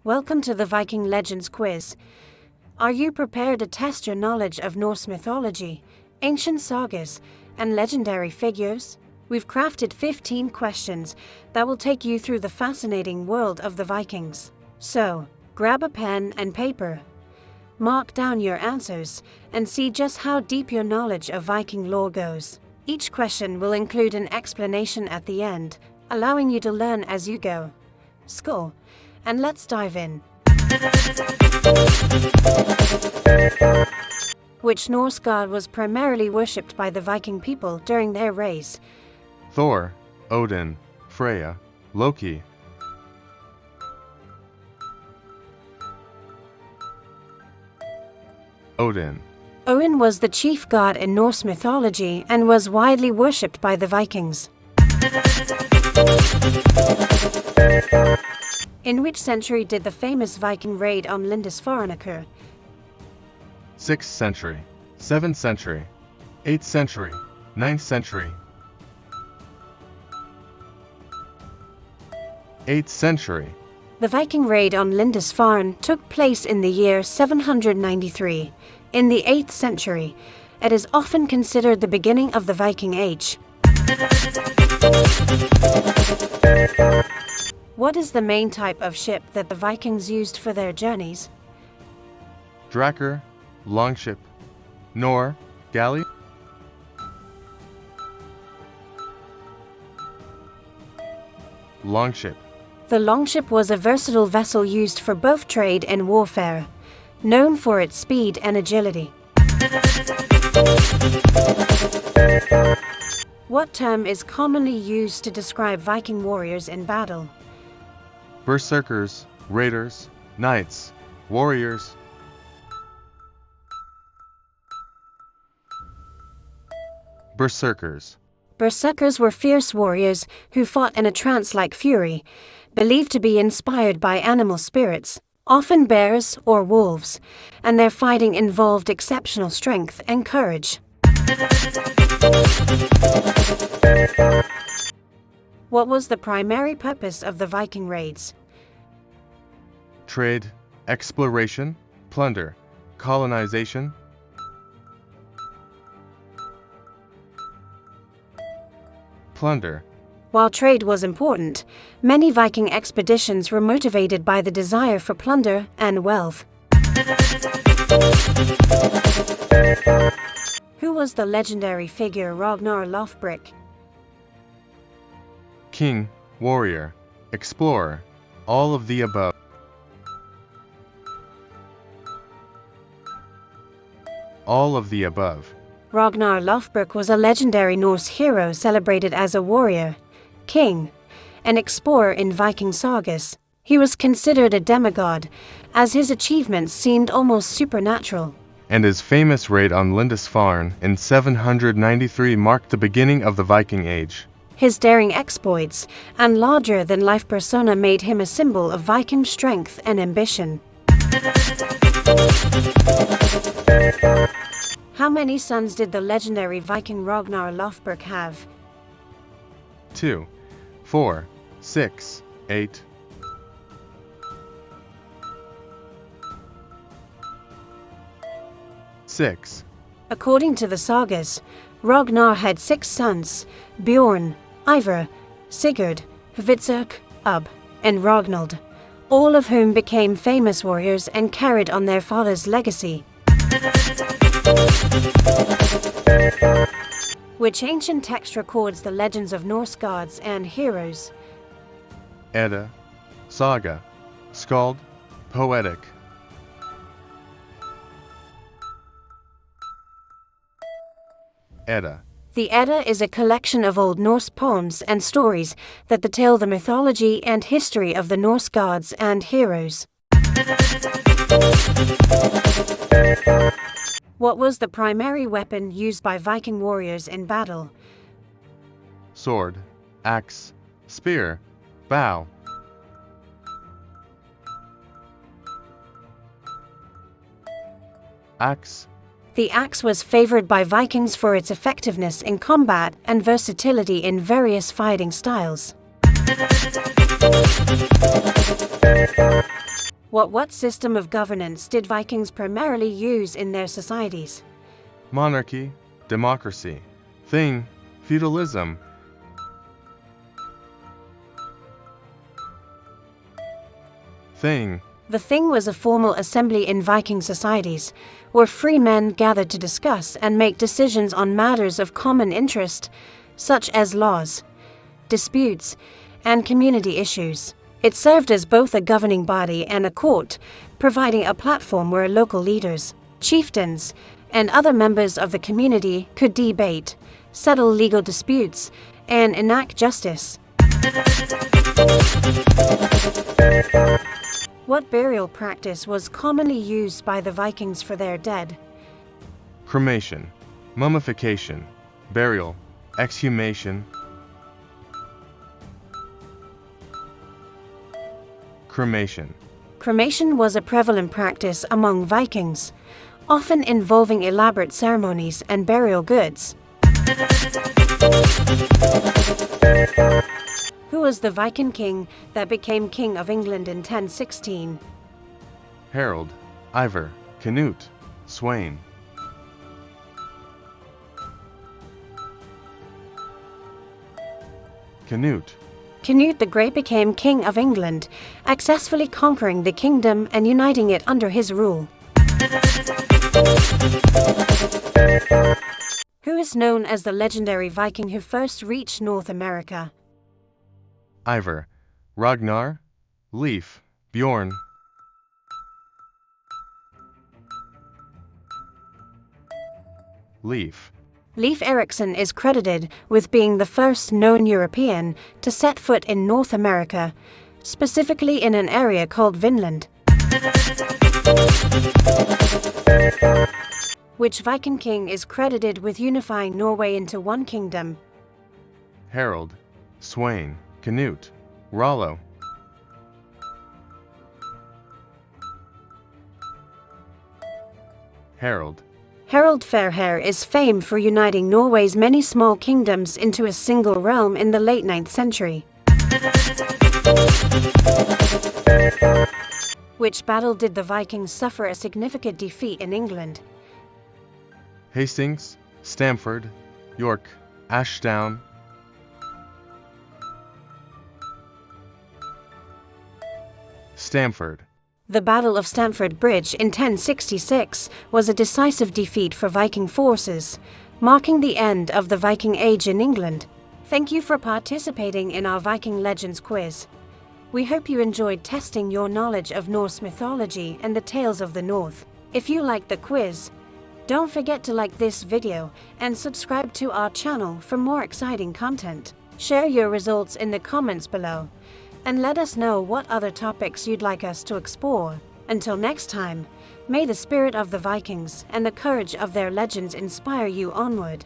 Welcome to the Viking Legends Quiz. Are you prepared to test your knowledge of Norse mythology, ancient sagas, and legendary figures? We've crafted 15 questions that will take you through the fascinating world of the Vikings. So, grab a pen and paper, mark down your answers, and see just how deep your knowledge of Viking lore goes. Each question will include an explanation at the end, allowing you to learn as you go. Score, and let's dive in. Which Norse god was primarily worshipped by the Viking people during their race? Thor, Odin, Freya, Loki. Odin. Odin was the chief god in Norse mythology and was widely worshipped by the Vikings. In which century did the famous Viking raid on Lindisfarne occur? 6th century, 7th century, 8th century, 9th century. 8th century. The Viking raid on Lindisfarne took place in the year 793. In the 8th century, it is often considered the beginning of the Viking Age. What is the main type of ship that the Vikings used for their journeys? Drakkar, longship. Nor, galley. Longship. The longship was a versatile vessel used for both trade and warfare, known for its speed and agility. What term is commonly used to describe Viking warriors in battle? Berserkers, raiders, knights, warriors. Berserkers. Berserkers were fierce warriors who fought in a trance-like fury, believed to be inspired by animal spirits, often bears or wolves, and their fighting involved exceptional strength and courage. What was the primary purpose of the Viking raids? Trade, exploration, plunder, colonization. Plunder. While trade was important, many Viking expeditions were motivated by the desire for plunder and wealth. Who was the legendary figure Ragnar Lothbrok? King, warrior, explorer, all of the above. All of the above. Ragnar Lothbrok was a legendary Norse hero celebrated as a warrior, king, and explorer in Viking sagas. He was considered a demigod, as his achievements seemed almost supernatural. And his famous raid on Lindisfarne in 793 marked the beginning of the Viking Age. His daring exploits and larger-than-life persona made him a symbol of Viking strength and ambition. How many sons did the legendary Viking Ragnar Lothbrok have? 2, 4, 6, 8. 6. According to the sagas, Ragnar had 6 sons: Bjorn, Ivar, Sigurd, Hvitserk, Ub, and Ragnald, all of whom became famous warriors and carried on their father's legacy. Which ancient text records the legends of Norse gods and heroes? Edda, saga, skald, poetic. Edda. The Edda is a collection of Old Norse poems and stories that tell the mythology and history of the Norse gods and heroes. What was the primary weapon used by Viking warriors in battle? Sword, axe, spear, bow. Axe. The axe was favored by Vikings for its effectiveness in combat and versatility in various fighting styles. What system of governance did Vikings primarily use in their societies? Monarchy, democracy. Thing, feudalism. Thing. The Thing was a formal assembly in Viking societies, where free men gathered to discuss and make decisions on matters of common interest, such as laws, disputes, and community issues. It served as both a governing body and a court, providing a platform where local leaders, chieftains, and other members of the community could debate, settle legal disputes, and enact justice. What burial practice was commonly used by the Vikings for their dead? Cremation, mummification, burial, exhumation. Cremation. Cremation was a prevalent practice among Vikings, often involving elaborate ceremonies and burial goods. Who was the Viking king that became King of England in 1016? Harold, Ivar, Canute, Sweyn. Canute. Canute the Great became King of England, successfully conquering the kingdom and uniting it under his rule. Who is known as the legendary Viking who first reached North America? Ivar, Ragnar, Leif, Bjorn. Leif. Leif Erikson is credited with being the first known European to set foot in North America, specifically in an area called Vinland. Which Viking king is credited with unifying Norway into one kingdom? Harold, Sweyn, Canute, Rollo. Harold. Harald Fairhair is famed for uniting Norway's many small kingdoms into a single realm in the late 9th century. Which battle did the Vikings suffer a significant defeat in England? Hastings, Stamford, York, Ashdown. Stamford. The Battle of Stamford Bridge in 1066 was a decisive defeat for Viking forces, marking the end of the Viking Age in England. Thank you for participating in our Viking Legends Quiz. We hope you enjoyed testing your knowledge of Norse mythology and the tales of the North. If you liked the quiz, don't forget to like this video and subscribe to our channel for more exciting content. Share your results in the comments below, and let us know what other topics you'd like us to explore. Until next time, may the spirit of the Vikings and the courage of their legends inspire you onward.